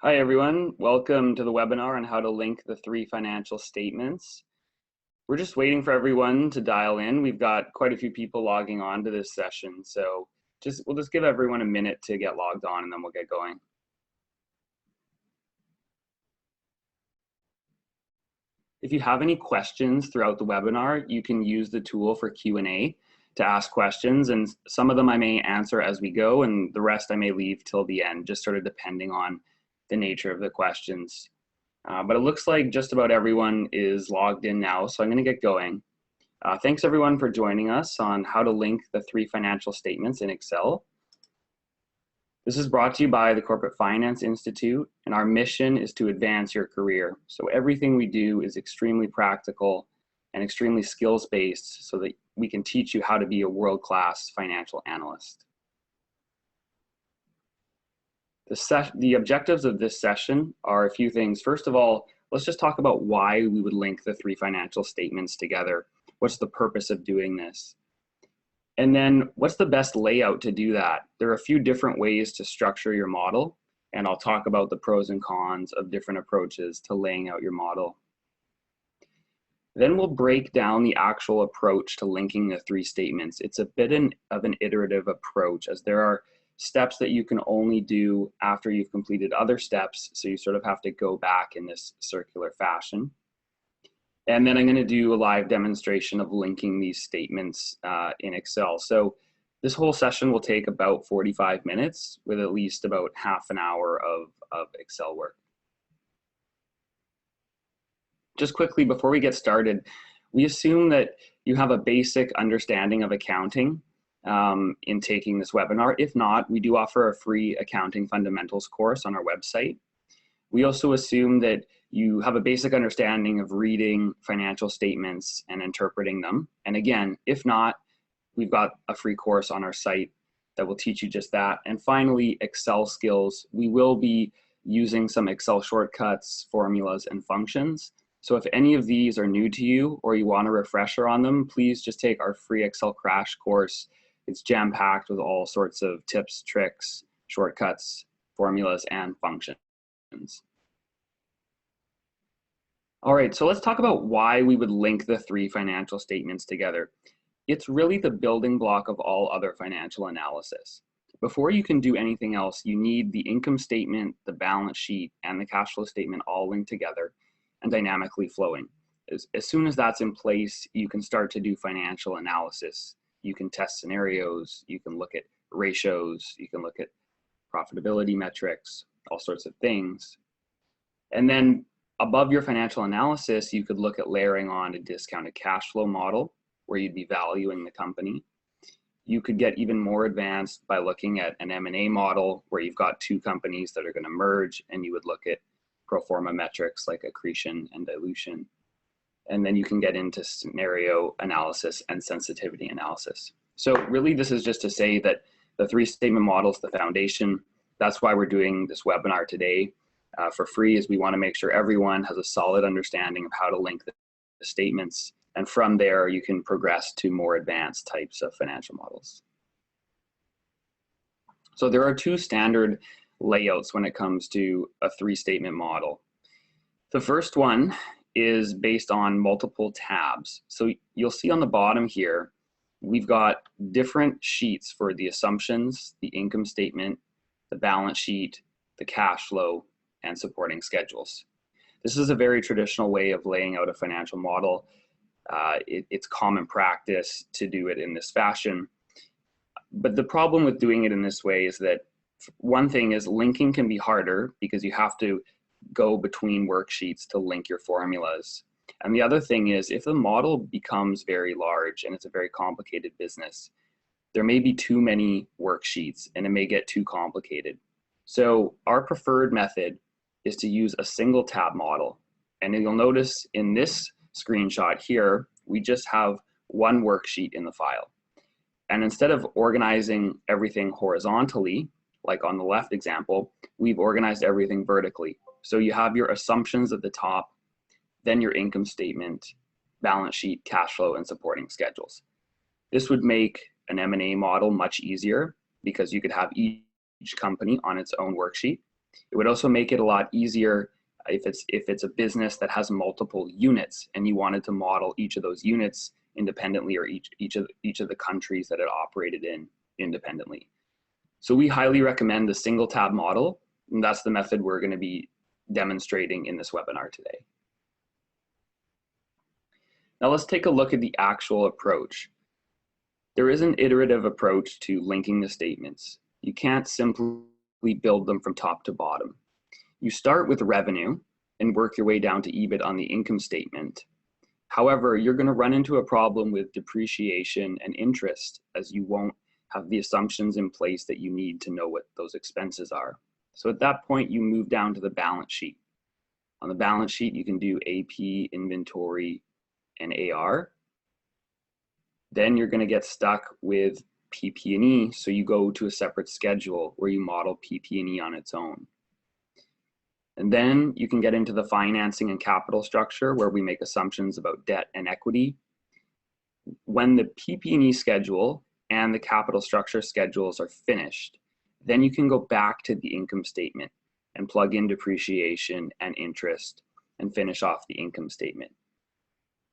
Hi everyone, welcome to the webinar on how to link the three financial statements. We're just waiting for everyone to dial in. We've got quite a few people logging on to this session, so we'll just give everyone a minute to get logged on and then we'll get going. If you have any questions throughout the webinar, you can use the tool for Q&A to ask questions, and some of them I may answer as we go and the rest I may leave till the end, just sort of depending on the nature of the questions. But it looks like just about everyone is logged in now, so I'm going to get going. Thanks everyone for joining us on how to link the three financial statements in Excel. This is brought to you by the Corporate Finance Institute, and our mission is to advance your career. So everything we do is extremely practical and extremely skills-based so that we can teach you how to be a world-class financial analyst. The objectives of this session are a few things. First of all, let's just talk about why we would link the three financial statements together. What's the purpose of doing this? And then what's the best layout to do that? There are a few different ways to structure your model, and I'll talk about the pros and cons of different approaches to laying out your model. Then we'll break down the actual approach to linking the three statements. It's a bit of an iterative approach, as there are steps that you can only do after you've completed other steps, so you sort of have to go back in this circular fashion. And then I'm going to do a live demonstration of linking these statements in Excel. So this whole session will take about 45 minutes with at least about half an hour of Excel work. Just quickly before we get started, we assume that you have a basic understanding of accounting in taking this webinar. If not, we do offer a free accounting fundamentals course on our website. We also assume that you have a basic understanding of reading financial statements and interpreting them. And again, if not, we've got a free course on our site that will teach you just that. And finally, Excel skills. We will be using some Excel shortcuts, formulas, and functions. So if any of these are new to you or you want a refresher on them, please just take our free Excel crash course. It's jam-packed with all sorts of tips, tricks, shortcuts, formulas, and functions. All right, so let's talk about why we would link the three financial statements together. It's really the building block of all other financial analysis. Before you can do anything else, you need the income statement, the balance sheet, and the cash flow statement all linked together and dynamically flowing. As soon as that's in place, you can start to do financial analysis. You can test scenarios, you can look at ratios, you can look at profitability metrics, all sorts of things. And then above your financial analysis, you could look at layering on a discounted cash flow model where you'd be valuing the company. You could get even more advanced by looking at an M&A model where you've got two companies that are going to merge, and you would look at pro forma metrics like accretion and dilution. And then you can get into scenario analysis and sensitivity analysis. So really, this is just to say that the three statement model is the foundation. That's why we're doing this webinar today for free, is we want to make sure everyone has a solid understanding of how to link the statements. And from there, you can progress to more advanced types of financial models. So there are two standard layouts when it comes to a three-statement model. The first one is based on multiple tabs. So you'll see on the bottom here, we've got different sheets for the assumptions, the income statement, the balance sheet, the cash flow, and supporting schedules. This is a very traditional way of laying out a financial model. It's common practice to do it in this fashion. But the problem with doing it in this way is that one thing is linking can be harder because you have to go between worksheets to link your formulas. And the other thing is, if the model becomes very large and it's a very complicated business, there may be too many worksheets and it may get too complicated. So our preferred method is to use a single tab model. And you'll notice in this screenshot here, we just have one worksheet in the file. And instead of organizing everything horizontally, like on the left example, we've organized everything vertically. So you have your assumptions at the top, then your income statement, balance sheet, cash flow, and supporting schedules. This would make an M&A model much easier because you could have each company on its own worksheet. It would also make it a lot easier if it's a business that has multiple units and you wanted to model each of those units independently, or each of the countries that it operated in independently. So we highly recommend the single tab model, and that's the method we're going to be demonstrating in this webinar today. Now let's take a look at the actual approach. There is an iterative approach to linking the statements. You can't simply build them from top to bottom. You start with revenue and work your way down to EBIT on the income statement. However, you're going to run into a problem with depreciation and interest, as you won't have the assumptions in place that you need to know what those expenses are. So at that point, you move down to the balance sheet. On the balance sheet, you can do AP, inventory, and AR. Then you're going to get stuck with PP&E, so you go to a separate schedule where you model PP&E on its own. And then you can get into the financing and capital structure, where we make assumptions about debt and equity. When the PP&E schedule and the capital structure schedules are finished, then you can go back to the income statement and plug in depreciation and interest and finish off the income statement.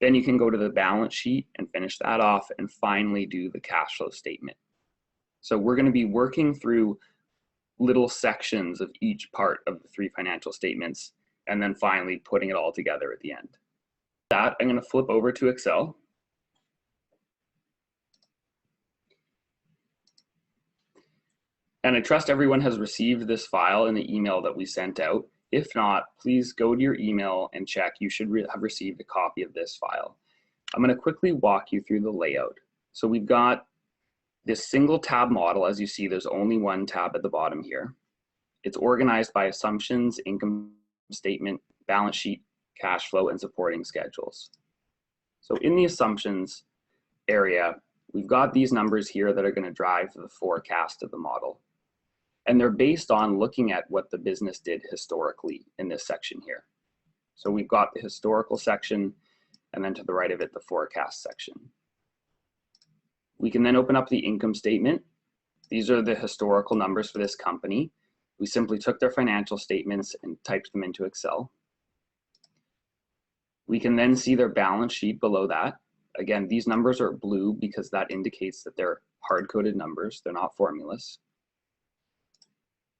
Then you can go to the balance sheet and finish that off, and finally do the cash flow statement. So we're going to be working through little sections of each part of the 3 financial statements, and then finally putting it all together at the end. With that, I'm going to flip over to Excel. And I trust everyone has received this file in the email that we sent out. If not, please go to your email and check. You should have received a copy of this file. I'm going to quickly walk you through the layout. So we've got this single tab model. As you see, there's only one tab at the bottom here. It's organized by assumptions, income statement, balance sheet, cash flow, and supporting schedules. So in the assumptions area, we've got these numbers here that are going to drive the forecast of the model. And they're based on looking at what the business did historically in this section here. So we've got the historical section, and then to the right of it, the forecast section. We can then open up the income statement. These are the historical numbers for this company. We simply took their financial statements and typed them into Excel. We can then see their balance sheet below that. Again, these numbers are blue because that indicates that they're hard-coded numbers. They're not formulas.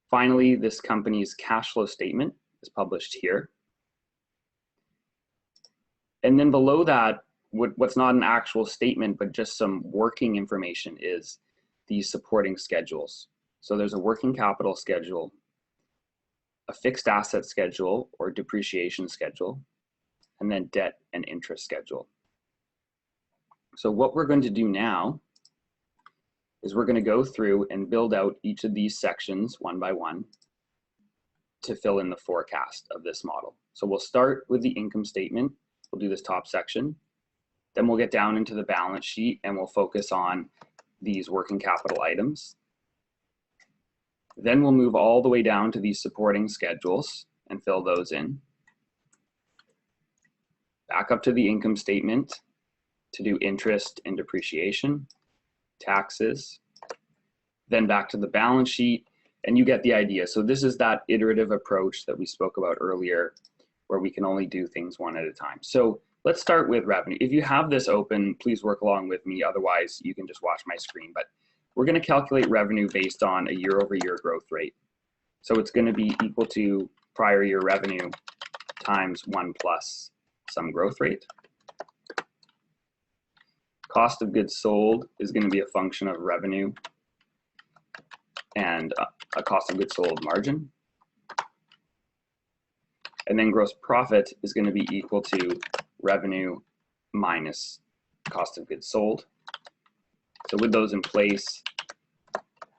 Finally, this company's cash flow statement is published here. And then below that, what's not an actual statement, but just some working information, is these supporting schedules. So there's a working capital schedule, a fixed asset schedule or depreciation schedule, and then debt and interest schedule. So what we're going to do now is we're going to go through and build out each of these sections one by one to fill in the forecast of this model. So we'll start with the income statement. We'll do this top section. Then we'll get down into the balance sheet and we'll focus on these working capital items. Then we'll move all the way down to these supporting schedules and fill those in. Back up to the income statement to do interest and depreciation, taxes, then back to the balance sheet, and you get the idea. So this is that iterative approach that we spoke about earlier, where we can only do things one at a time. So let's start with revenue. If you have this open, please work along with me. Otherwise, you can just watch my screen. But we're going to calculate revenue based on a year-over-year growth rate. So it's going to be equal to prior year revenue times 1 plus some growth rate. Cost of goods sold is going to be a function of revenue and a cost of goods sold margin. And then gross profit is going to be equal to revenue minus cost of goods sold. So with those in place,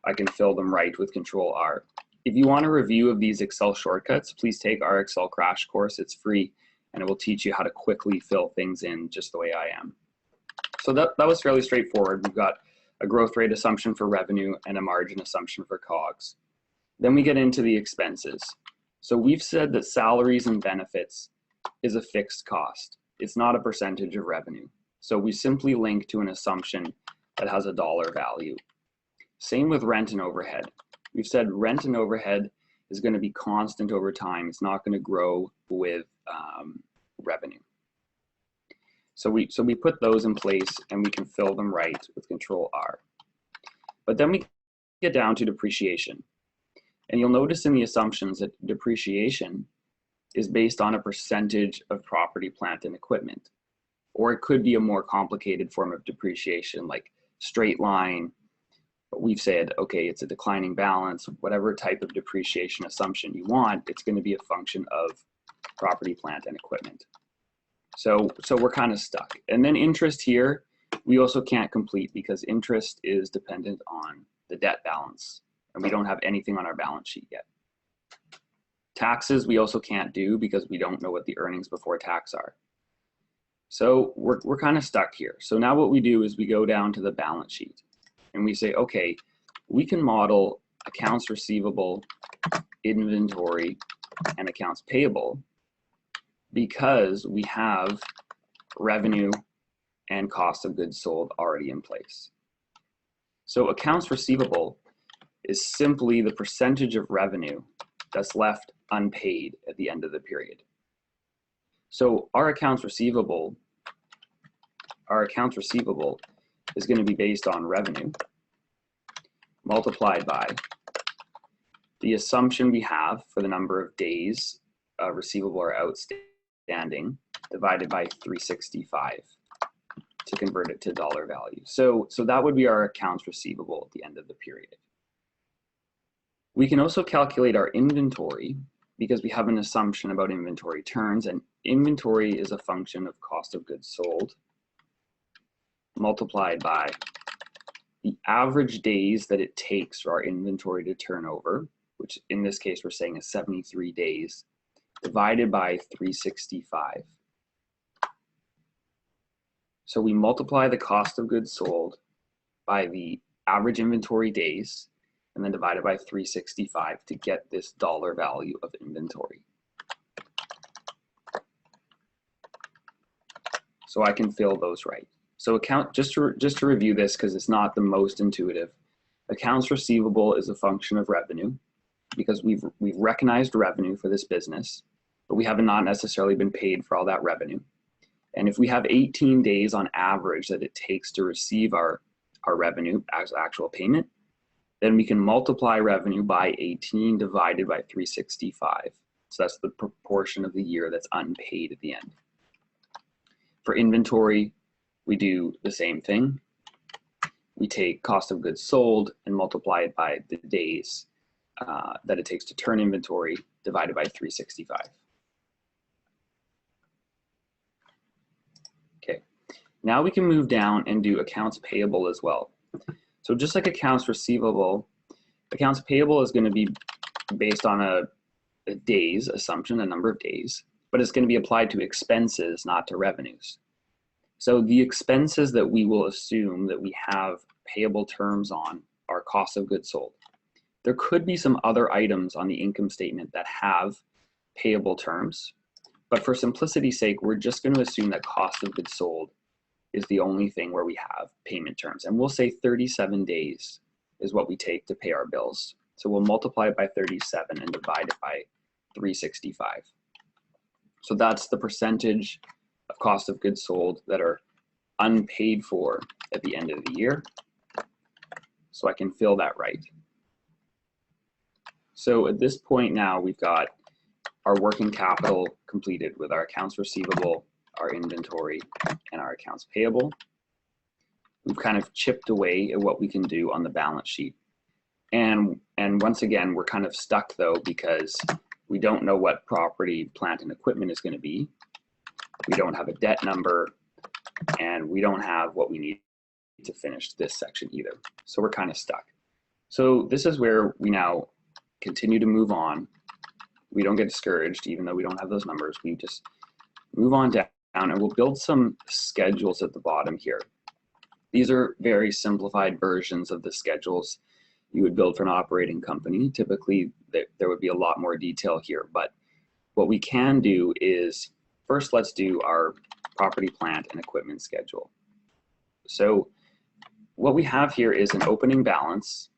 I can fill them right with Control R. If you want a review of these Excel shortcuts, please take our Excel crash course. It's free, and it will teach you how to quickly fill things in just the way I am. So that was fairly straightforward. We've got a growth rate assumption for revenue and a margin assumption for COGS. Then we get into the expenses. So we've said that salaries and benefits is a fixed cost. It's not a percentage of revenue. So we simply link to an assumption that has a dollar value. Same with rent and overhead. We've said rent and overhead is going to be constant over time. It's not going to grow with revenue. So we put those in place and we can fill them right with Control R. But then we get down to depreciation. And you'll notice in the assumptions that depreciation is based on a percentage of property, plant, and equipment. Or it could be a more complicated form of depreciation like straight line. But we've said, okay, it's a declining balance, whatever type of depreciation assumption you want, it's going to be a function of property, plant, and equipment. So we're kind of stuck. And then interest here, we also can't complete because interest is dependent on the debt balance, and we don't have anything on our balance sheet yet. Taxes we also can't do because we don't know what the earnings before tax are. So we're kind of stuck here. So now what we do is we go down to the balance sheet and we say, okay, we can model accounts receivable, inventory, and accounts payable because we have revenue and cost of goods sold already in place. So accounts receivable is simply the percentage of revenue that's left unpaid at the end of the period. So our accounts receivable is going to be based on revenue multiplied by the assumption we have for the number of days receivable or outstanding divided by 365 to convert it to dollar value. So that would be our accounts receivable at the end of the period. We can also calculate our inventory because we have an assumption about inventory turns, and inventory is a function of cost of goods sold multiplied by the average days that it takes for our inventory to turn over, which in this case we're saying is 73 days, divided by 365. So we multiply the cost of goods sold by the average inventory days and then divided by 365 to get this dollar value of inventory. So I can fill those right. So just to review this, because it's not the most intuitive, accounts receivable is a function of revenue because we've recognized revenue for this business, but we have not necessarily been paid for all that revenue. And if we have 18 days on average that it takes to receive our revenue as actual payment, then we can multiply revenue by 18 divided by 365. So that's the proportion of the year that's unpaid at the end. For inventory, we do the same thing. We take cost of goods sold and multiply it by the days that it takes to turn inventory divided by 365. Okay, now we can move down and do accounts payable as well. So just like accounts receivable, accounts payable is going to be based on a days assumption, a number of days, but it's going to be applied to expenses, not to revenues. So the expenses that we will assume that we have payable terms on are cost of goods sold. There could be some other items on the income statement that have payable terms, but for simplicity's sake, we're just going to assume that cost of goods sold is the only thing where we have payment terms. And we'll say 37 days is what we take to pay our bills. So we'll multiply it by 37 and divide it by 365. So that's the percentage of cost of goods sold that are unpaid for at the end of the year. So I can fill that right. So at this point now, we've got our working capital completed with our accounts receivable, our inventory, and our accounts payable. We've kind of chipped away at what we can do on the balance sheet. And once again, we're kind of stuck though, because we don't know what property, plant, and equipment is going to be. We don't have a debt number, and we don't have what we need to finish this section either. So we're kind of stuck. So this is where we now continue to move on. We don't get discouraged, even though we don't have those numbers. We just move on down, and we'll build some schedules at the bottom here. These are very simplified versions of the schedules you would build for an operating company. Typically, there would be a lot more detail here, but what we can do is, first, let's do our property, plant, and equipment schedule. So what we have here is an opening balance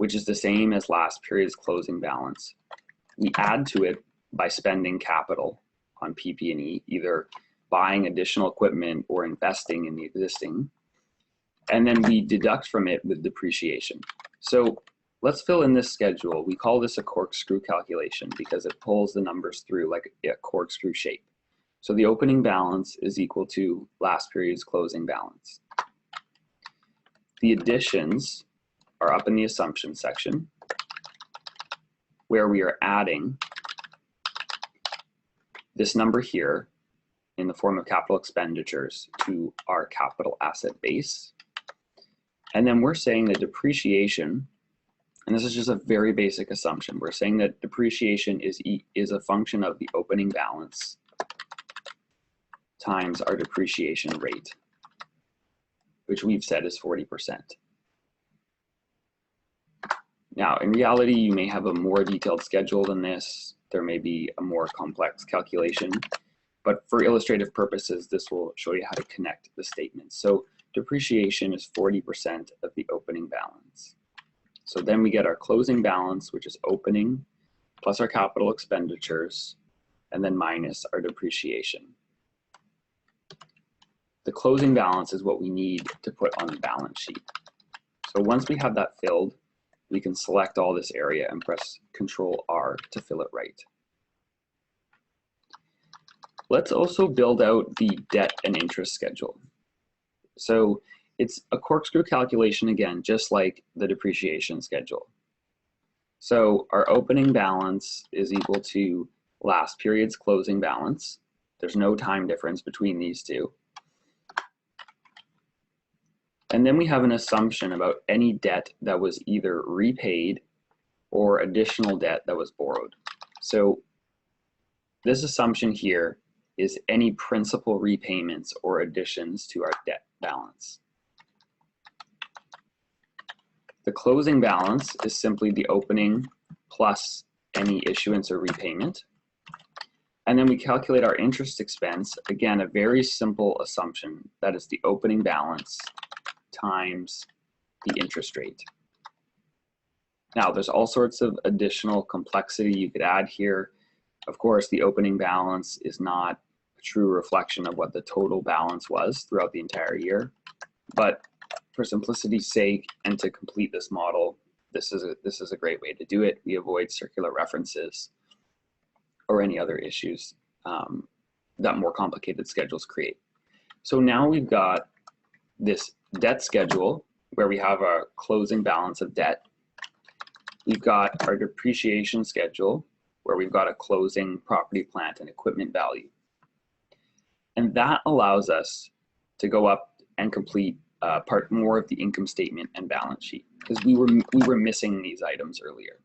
which is the same as last period's closing balance. We add to it by spending capital on PP&E, either buying additional equipment or investing in the existing. And then we deduct from it with depreciation. So let's fill in this schedule. We call this a corkscrew calculation because it pulls the numbers through like a corkscrew shape. So the opening balance is equal to last period's closing balance. The additions are up in the assumption section, where we are adding this number here in the form of capital expenditures to our capital asset base. And then we're saying that depreciation, and this is just a very basic assumption, we're saying that depreciation is a function of the opening balance times our depreciation rate, which we've said is 40%. Now, in reality, you may have a more detailed schedule than this. There may be a more complex calculation, but for illustrative purposes, this will show you how to connect the statements. So depreciation is 40% of the opening balance. So then we get our closing balance, which is opening, plus our capital expenditures, and then minus our depreciation. The closing balance is what we need to put on the balance sheet. So once we have that filled, we can select all this area and press Control-R to fill it right. Let's also build out the debt and interest schedule. So it's a corkscrew calculation again, just like the depreciation schedule. So our opening balance is equal to last period's closing balance. There's no time difference between these two. And then we have an assumption about any debt that was either repaid or additional debt that was borrowed. So this assumption here is any principal repayments or additions to our debt balance. The closing balance is simply the opening plus any issuance or repayment. And then we calculate our interest expense, again, a very simple assumption, that is the opening balance times the interest rate. Now, there's all sorts of additional complexity you could add here. Of course, the opening balance is not a true reflection of what the total balance was throughout the entire year. But for simplicity's sake and to complete this model, this is a great way to do it. We avoid circular references or any other issues that more complicated schedules create. So now we've got this debt schedule where we have our closing balance of debt. We've got our depreciation schedule where we've got a closing property, plant, and equipment value. And that allows us to go up and complete more of the income statement and balance sheet, because we were missing these items earlier.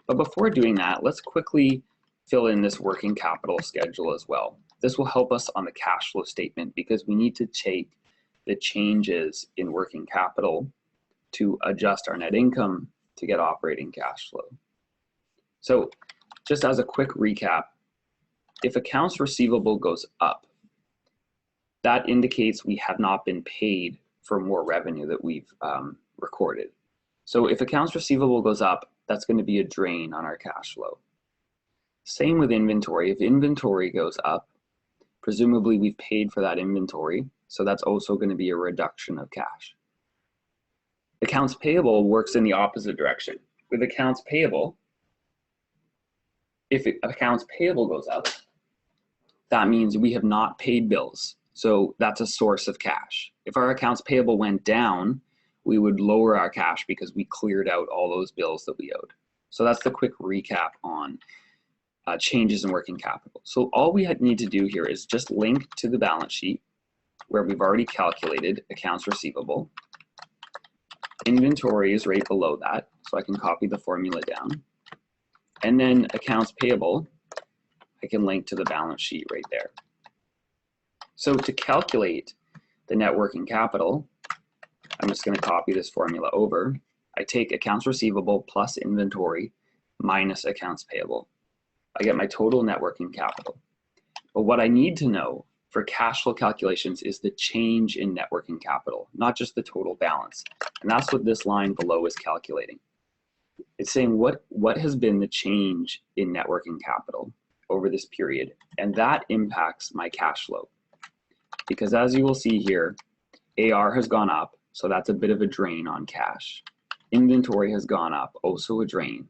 But before doing that, let's quickly fill in this working capital schedule as well. This will help us on the cash flow statement because we need to take the changes in working capital to adjust our net income to get operating cash flow. So just as a quick recap, if accounts receivable goes up, that indicates we have not been paid for more revenue that we've recorded. So if accounts receivable goes up, that's going to be a drain on our cash flow. Same with inventory. If inventory goes up, presumably we've paid for that inventory, so that's also going to be a reduction of cash. Accounts payable works in the opposite direction. With accounts payable, if accounts payable goes up, that means we have not paid bills. So that's a source of cash. If our accounts payable went down, we would lower our cash because we cleared out all those bills that we owed. So that's the quick recap on changes in working capital. So all we need to do here is just link to the balance sheet where we've already calculated accounts receivable. Inventory is right below that, so I can copy the formula down. And then accounts payable, I can link to the balance sheet right there. So to calculate the net working capital, I'm just going to copy this formula over. I take accounts receivable plus inventory minus accounts payable. I get my total net working capital. But what I need to know for cash flow calculations is the change in net working capital, not just the total balance. And that's what this line below is calculating. It's saying what has been the change in net working capital over this period, and that impacts my cash flow. Because as you will see here, AR has gone up, so that's a bit of a drain on cash. Inventory has gone up, also a drain.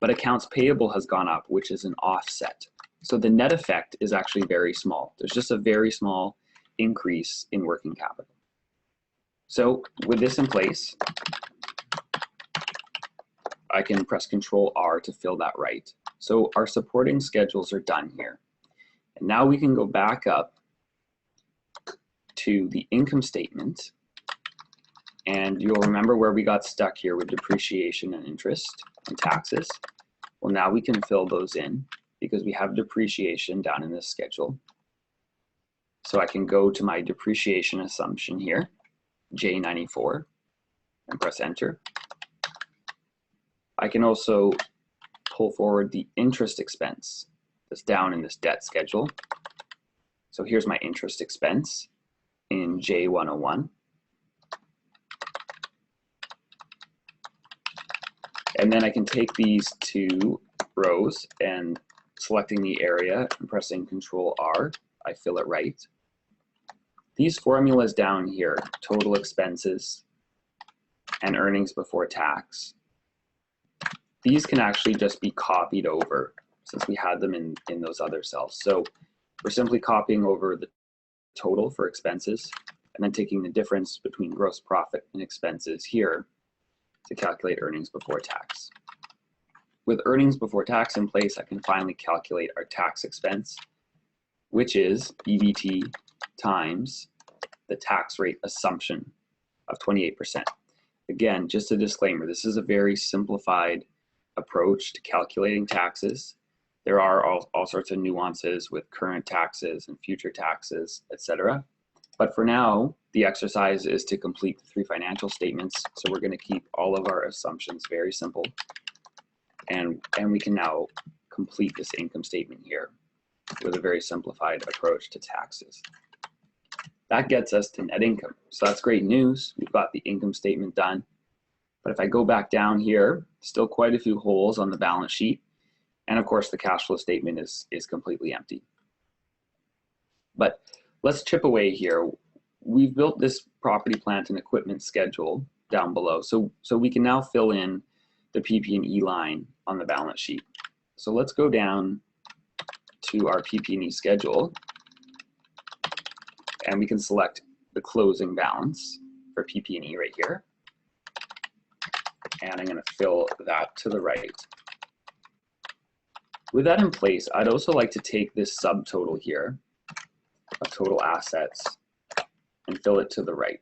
But accounts payable has gone up, which is an offset. So the net effect is actually very small. There's just a very small increase in working capital. So with this in place, I can press Control R to fill that right. So our supporting schedules are done here. And now we can go back up to the income statement. And you'll remember where we got stuck here with depreciation and interest and taxes. Well, now we can fill those in because we have depreciation down in this schedule. So I can go to my depreciation assumption here, J94, and press enter. I can also pull forward the interest expense that's down in this debt schedule. So here's my interest expense in J101. And then I can take these two rows and selecting the area and pressing Control R, I fill it right. These formulas down here, total expenses and earnings before tax, these can actually just be copied over since we had them in those other cells. So we're simply copying over the total for expenses and then taking the difference between gross profit and expenses here to calculate earnings before tax. With earnings before tax in place, I can finally calculate our tax expense, which is EBT times the tax rate assumption of 28%. Again, just a disclaimer, this is a very simplified approach to calculating taxes. There are all sorts of nuances with current taxes and future taxes, etc. But for now, the exercise is to complete the 3 financial statements. So we're going to keep all of our assumptions very simple. And we can now complete this income statement here with a very simplified approach to taxes. That gets us to net income. So that's great news. We've got the income statement done. But if I go back down here, still quite a few holes on the balance sheet. And of course, the cash flow statement is completely empty. But let's chip away here. We've built this property, plant, and equipment schedule down below. So we can now fill in the PP&E line on the balance sheet. So let's go down to our PP&E schedule. And we can select the closing balance for PP&E right here. And I'm going to fill that to the right. With that in place, I'd also like to take this subtotal here of total assets and fill it to the right.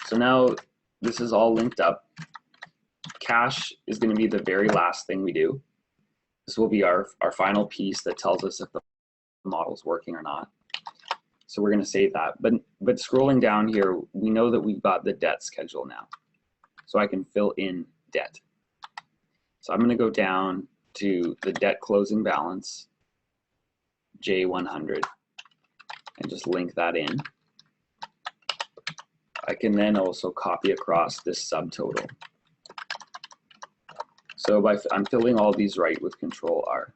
So now this is all linked up. Cash is going to be the very last thing we do. This will be our final piece that tells us if the model's working or not. So we're going to save that. But scrolling down here, we know that we've got the debt schedule now. So I can fill in debt. So I'm going to go down to the debt closing balance, J100, and just link that in. I can then also copy across this subtotal. So I'm filling all these right with Control R.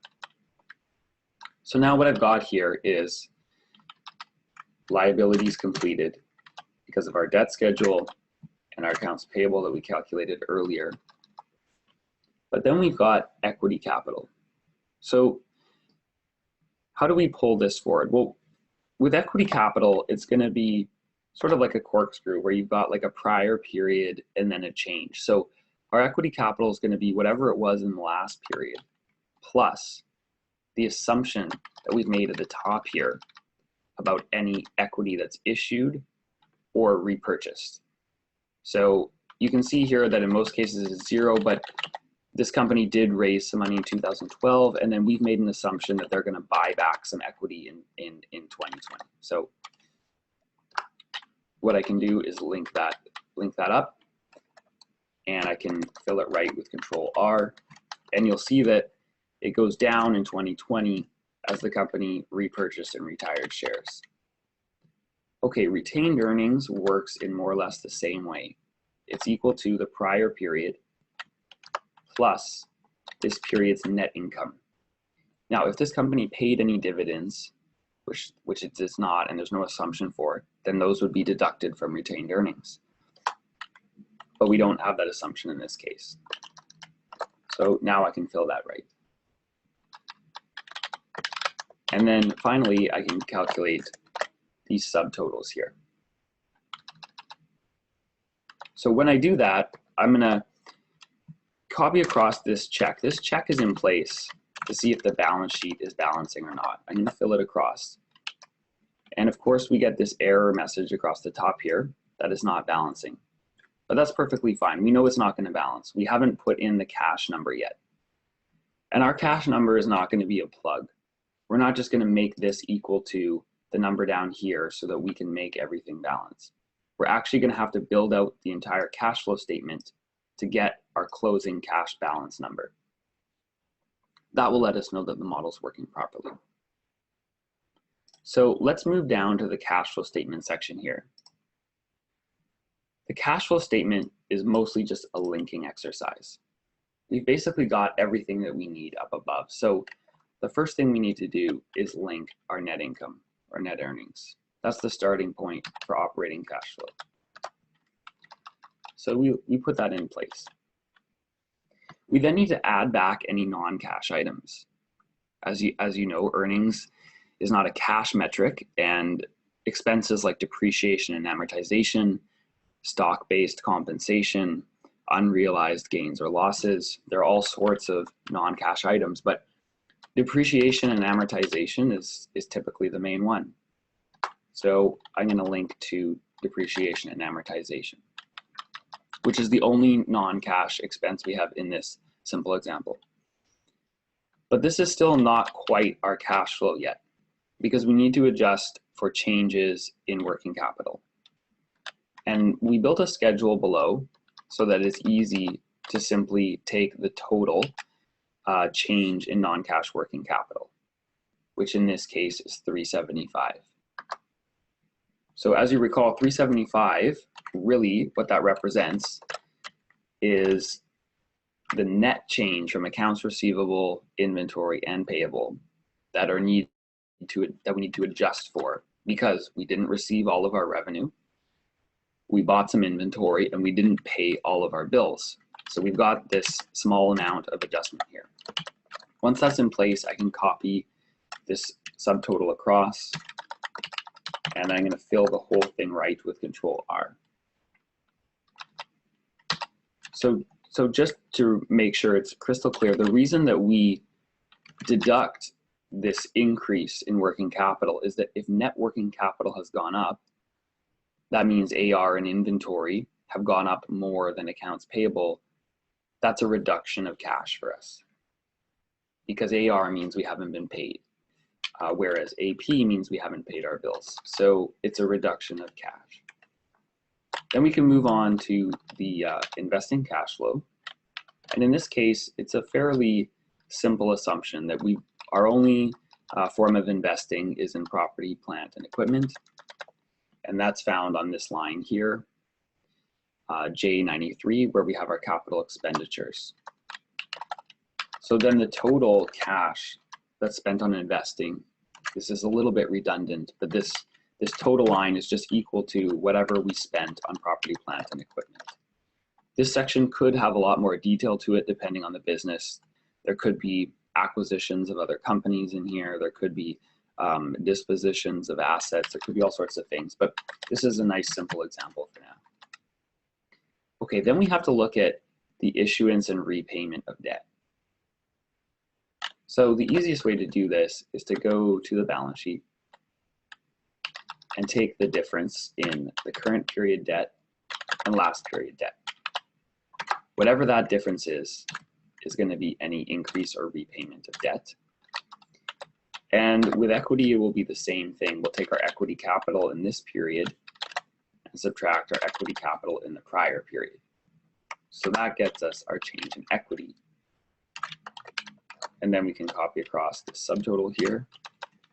So now what I've got here is liabilities completed because of our debt schedule and our accounts payable that we calculated earlier. But then we've got equity capital. So how do we pull this forward? Well, with equity capital, it's going to be sort of like a corkscrew where you've got like a prior period and then a change. So our equity capital is going to be whatever it was in the last period, plus the assumption that we've made at the top here about any equity that's issued or repurchased. So you can see here that in most cases it's 0, but this company did raise some money in 2012, and then we've made an assumption that they're going to buy back some equity in 2020. So what I can do is link that up, and I can fill it right with Control R, and you'll see that it goes down in 2020 as the company repurchased and retired shares. Okay, retained earnings works in more or less the same way. It's equal to the prior period plus this period's net income. Now, if this company paid any dividends, which it does not, and there's no assumption for it, then those would be deducted from retained earnings. But we don't have that assumption in this case. So now I can fill that right. And then finally, I can calculate these subtotals here. So when I do that, I'm gonna copy across this check. This check is in place to see if the balance sheet is balancing or not. I'm gonna fill it across. And of course, we get this error message across the top here that is not balancing. But that's perfectly fine. We know it's not gonna balance. We haven't put in the cash number yet. And our cash number is not gonna be a plug. We're not just gonna make this equal to the number down here so that we can make everything balance. We're actually gonna have to build out the entire cash flow statement to get our closing cash balance number. That will let us know that the model's working properly. So let's move down to the cash flow statement section here. The cash flow statement is mostly just a linking exercise. We've basically got everything that we need up above. So the first thing we need to do is link our net income or net earnings. That's the starting point for operating cash flow. So we put that in place. We then need to add back any non-cash items. As you know, earnings is not a cash metric, and expenses like depreciation and amortization, stock-based compensation, unrealized gains or losses, they're all sorts of non-cash items, but depreciation and amortization is typically the main one. So I'm going to link to depreciation and amortization, which is the only non-cash expense we have in this simple example. But this is still not quite our cash flow yet, because we need to adjust for changes in working capital. And we built a schedule below so that it's easy to simply take the total change in non-cash working capital, which in this case is 375. So as you recall, 375, really what that represents is the net change from accounts receivable, inventory, and payable that we need to adjust for, because we didn't receive all of our revenue, we bought some inventory, and we didn't pay all of our bills. So we've got this small amount of adjustment here. Once that's in place, I can copy this subtotal across, and I'm going to fill the whole thing right with Control R. So just to make sure it's crystal clear, the reason that we deduct this increase in working capital is that if net working capital has gone up, that means AR and inventory have gone up more than accounts payable. That's a reduction of cash for us, because AR means we haven't been paid, whereas AP means we haven't paid our bills. So it's a reduction of cash. Then we can move on to the investing cash flow. And in this case, it's a fairly simple assumption that our only form of investing is in property, plant, and equipment. And that's found on this line here, J93, where we have our capital expenditures. So then the total cash that's spent on investing, this is a little bit redundant, but this total line is just equal to whatever we spent on property, plant, and equipment. This section could have a lot more detail to it depending on the business. There could be acquisitions of other companies in here. There could be dispositions of assets. There could be all sorts of things, but this is a nice simple example for now. Okay, then we have to look at the issuance and repayment of debt. So the easiest way to do this is to go to the balance sheet and take the difference in the current period debt and last period debt. Whatever that difference is going to be any increase or repayment of debt. And with equity, it will be the same thing. We'll take our equity capital in this period and subtract our equity capital in the prior period. So that gets us our change in equity. And then we can copy across the subtotal here.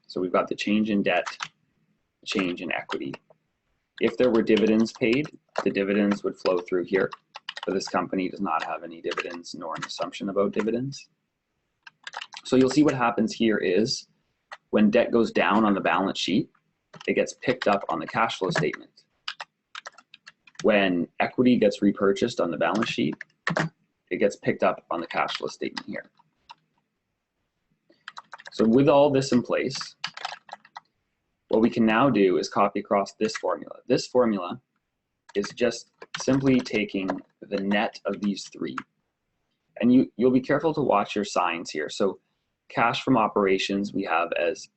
So we've got the change in debt, change in equity, If there were dividends paid, the dividends would flow through here, but this company does not have any dividends nor an assumption about dividends. So you'll see what happens here is when debt goes down on the balance sheet, it gets picked up on the cash flow statement. When equity gets repurchased on the balance sheet, it gets picked up on the cash flow statement here. So with all this in place, what we can now do is copy across this formula. This formula is just simply taking the net of these three. And you'll be careful to watch your signs here. So cash from operations we have as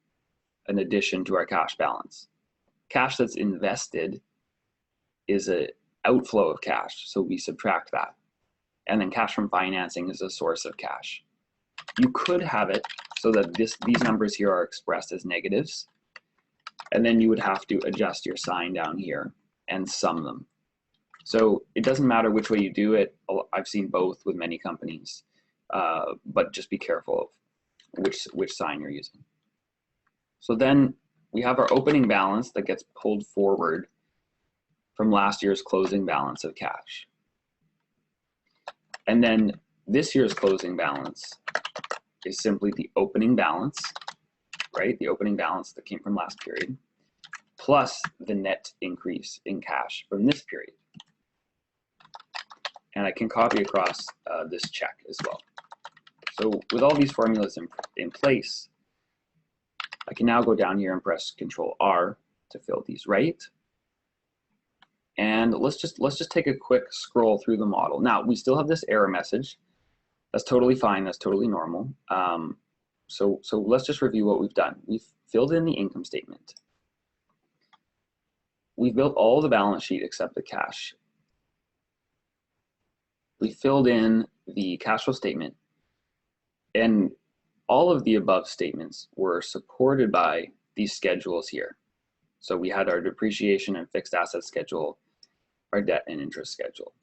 an addition to our cash balance. Cash that's invested is an outflow of cash, so we subtract that. And then cash from financing is a source of cash. You could have it so that these numbers here are expressed as negatives, and then you would have to adjust your sign down here and sum them. So it doesn't matter which way you do it. I've seen both with many companies, but just be careful of which sign you're using. So then we have our opening balance that gets pulled forward from last year's closing balance of cash. And then this year's closing balance is simply the opening balance, right? The opening balance that came from last period, plus the net increase in cash from this period. And I can copy across this check as well. So with all these formulas in place, I can now go down here and press Control R to fill these right. And let's just take a quick scroll through the model. Now we still have this error message. That's totally fine. That's totally normal. So let's just review what we've done. We've filled in the income statement. We've built all the balance sheet except the cash. We filled in the cash flow statement, and all of the above statements were supported by these schedules here. So we had our depreciation and fixed asset schedule, our debt and interest schedule.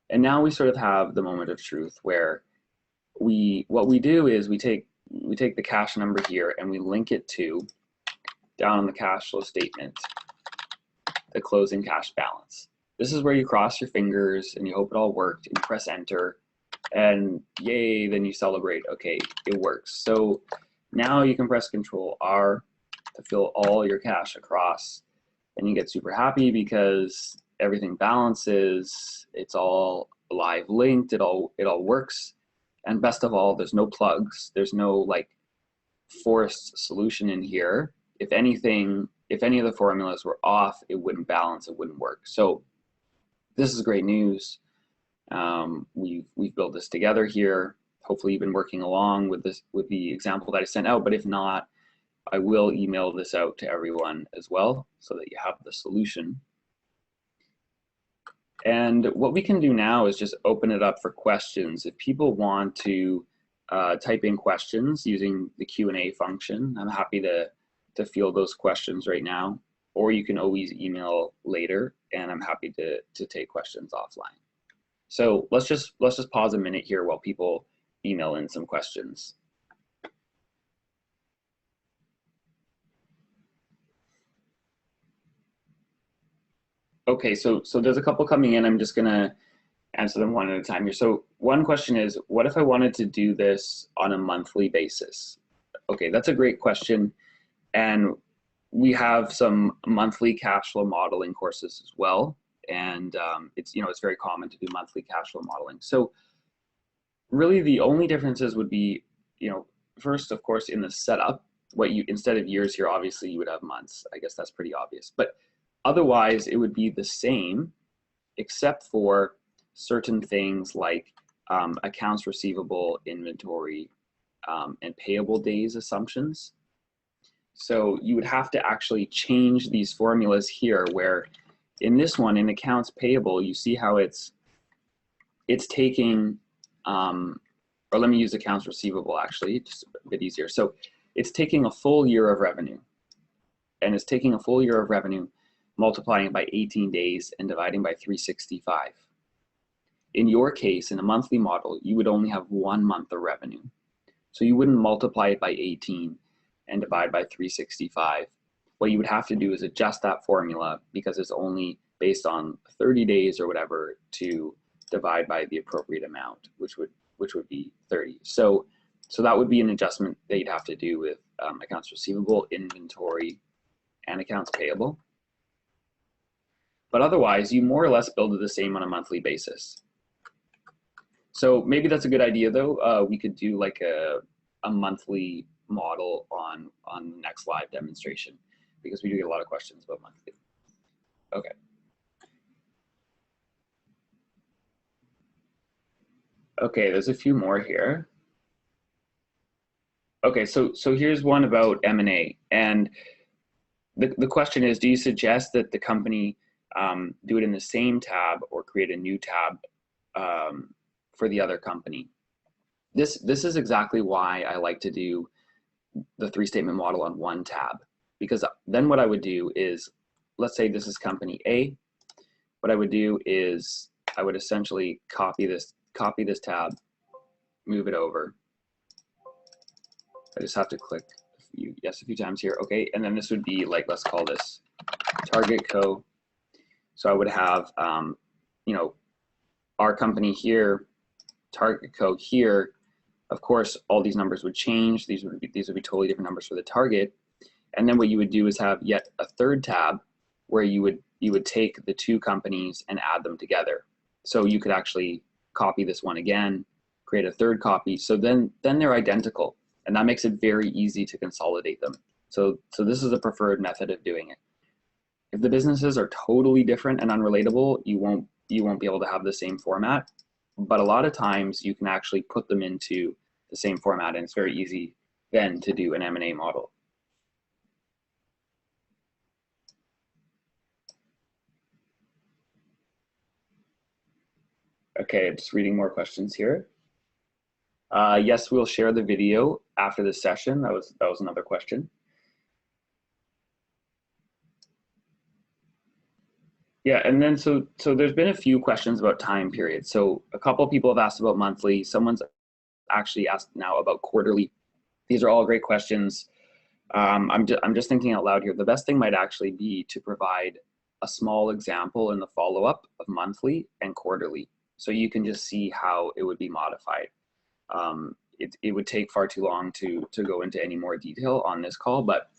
And now we sort of have the moment of truth where what we do is we take the cash number here and we link it to, down on the cash flow statement, the closing cash balance. This is where you cross your fingers and you hope it all worked, and you press enter, and yay, then you celebrate, okay, it works. So now you can press Control R to fill all your cash across, and you get super happy because everything balances, it's all live linked, it all works. And best of all, there's no plugs, there's no like forced solution in here. If anything, if any of the formulas were off, it wouldn't balance, it wouldn't work. So this is great news. We've built this together here. Hopefully you've been working along with the example that I sent out, but if not, I will email this out to everyone as well so that you have the solution. And what we can do now is just open it up for questions. If people want to type in questions using the Q&A function, I'm happy to field those questions right now, or you can always email later, and I'm happy to take questions offline. So let's just pause a minute here while people email in some questions. Okay, so there's a couple coming in. I'm just gonna answer them one at a time here. So one question is, what if I wanted to do this on a monthly basis? Okay, that's a great question. And we have some monthly cash flow modeling courses as well. And it's very common to do monthly cash flow modeling. So really the only differences would be, first, of course, in the setup, instead of years here, obviously you would have months. I guess that's pretty obvious. But otherwise, it would be the same, except for certain things like accounts receivable, inventory, and payable days assumptions. So you would have to actually change these formulas here, where in this one, in accounts payable, you see how it's taking, or let me use accounts receivable actually, just a bit easier. So it's taking a full year of revenue, and it's taking a full year of revenue, multiplying it by 18 days and dividing by 365. In your case, in a monthly model, you would only have 1 month of revenue. So you wouldn't multiply it by 18 and divide by 365. what you would have to do is adjust that formula because it's only based on 30 days or whatever to divide by the appropriate amount, which would be 30. So that would be an adjustment that you'd have to do with accounts receivable, inventory, and accounts payable. But otherwise, you more or less build it the same on a monthly basis. So maybe that's a good idea, though. We could do like a monthly model on the next live demonstration, because we do get a lot of questions about monthly. Okay. Okay, there's a few more here. Okay, so here's one about M&A, and the question is, do you suggest that the company do it in the same tab or create a new tab for the other company? This is exactly why I like to do the three-statement model on one tab, because then what I would do is, let's say this is company A. What I would do is I would essentially copy this tab, move it over. I just have to click a few times here. Okay, and then this would be like, let's call this Target Co. So I would have, you know, our company here, Target Co. here. Of course, all these numbers would change. These would be totally different numbers for the target. And then what you would do is have yet a third tab where you would take the two companies and add them together. So you could actually copy this one again, create a third copy. So then they're identical, and that makes it very easy to consolidate them. So this is a preferred method of doing it. If the businesses are totally different and unrelatable, you won't be able to have the same format. But a lot of times you can actually put them into the same format, and it's very easy then to do an M&A model. Okay, just reading more questions here. Yes, we'll share the video after the session. That was another question. Yeah, and then so there's been a few questions about time periods. So a couple of people have asked about monthly. Someone's actually asked now about quarterly. These are all great questions. I'm just thinking out loud here. The best thing might actually be to provide a small example in the follow-up of monthly and quarterly, so you can just see how it would be modified. It would take far too long to go into any more detail on this call, but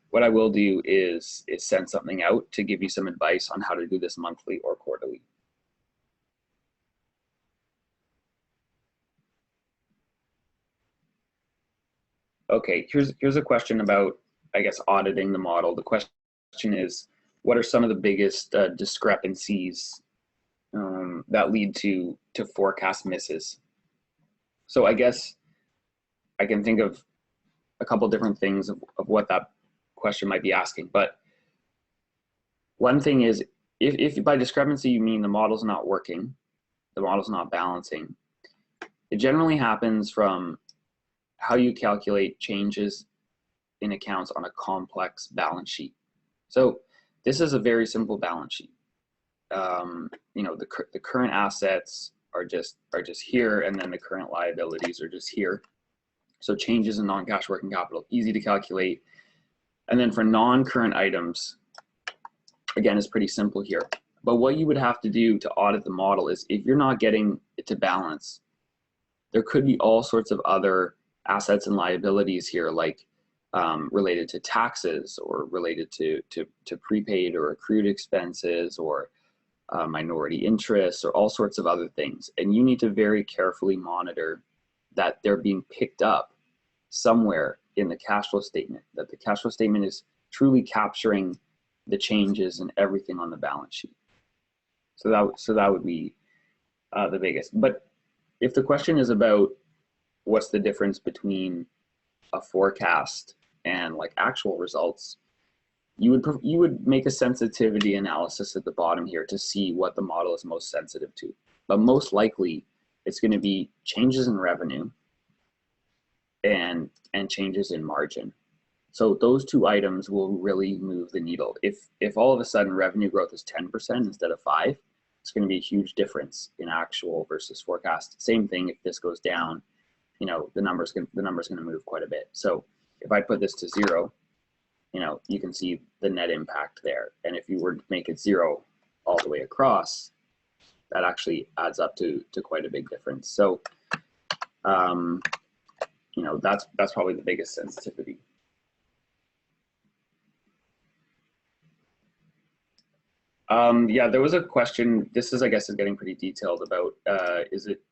what I will do is send something out to give you some advice on how to do this monthly or quarterly. Okay, here's a question about, I guess, auditing the model. The question is, what are some of the biggest discrepancies that lead to forecast misses? So I guess I can think of a couple different things of what that question might be asking. But one thing is, if by discrepancy you mean the model's not working, the model's not balancing, it generally happens from how you calculate changes in accounts on a complex balance sheet. So this is a very simple balance sheet. You know, the current assets are just here, and then the current liabilities are just here. So changes in non-cash working capital, easy to calculate. And then for non-current items, again, it's pretty simple here. But what you would have to do to audit the model is, if you're not getting it to balance, there could be all sorts of other assets and liabilities here, like related to taxes, or related to prepaid or accrued expenses, or minority interests, or all sorts of other things. And you need to very carefully monitor that they're being picked up somewhere in the cash flow statement, that the cash flow statement is truly capturing the changes and everything on the balance sheet. So that would be the biggest. But if the question is about what's the difference between a forecast and like actual results, you would make a sensitivity analysis at the bottom here to see what the model is most sensitive to. But most likely, it's going to be changes in revenue and changes in margin. So those two items will really move the needle. If all of a sudden revenue growth is 10% instead of 5%, it's going to be a huge difference in actual versus forecast. Same thing if this goes down, you know, the number's going to move quite a bit. So if I put this to 0, you know, you can see the net impact there. And if you were to make it 0 all the way across, that actually adds up to quite a big difference. So, you know, that's probably the biggest sensitivity. Yeah, there was a question. This is, I guess, is getting pretty detailed about is it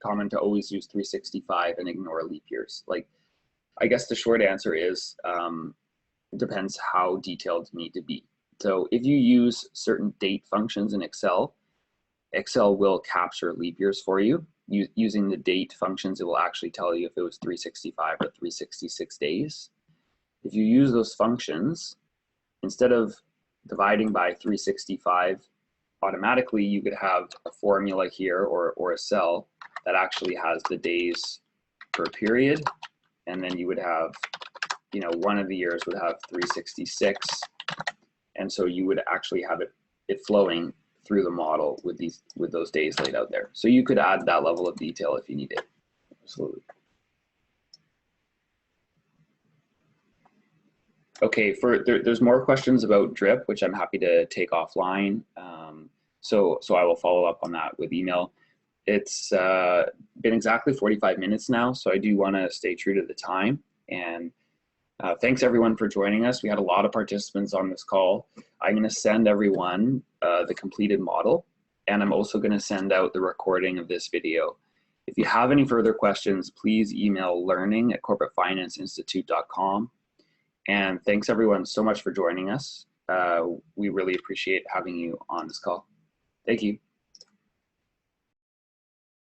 common to always use 365 and ignore leap years? Like, I guess the short answer is it depends how detailed you need to be. So if you use certain date functions in Excel, Excel will capture leap years for you. Using the date functions, it will actually tell you if it was 365 or 366 days. If you use those functions, instead of dividing by 365 automatically, you could have a formula here or a cell that actually has the days per period, and then you would have, you know, one of the years would have 366, and so you would actually have it flowing through the model with those days laid out there. So you could add that level of detail if you need it. Absolutely. Okay, there's more questions about drip, which I'm happy to take offline. So I will follow up on that with email. It's been exactly 45 minutes now, so I do want to stay true to the time. And thanks everyone for joining us. We had a lot of participants on this call. I'm going to send everyone the completed model, and I'm also going to send out the recording of this video. If you have any further questions, please email learning@corporatefinanceinstitute.com. And thanks everyone so much for joining us. We really appreciate having you on this call. Thank you.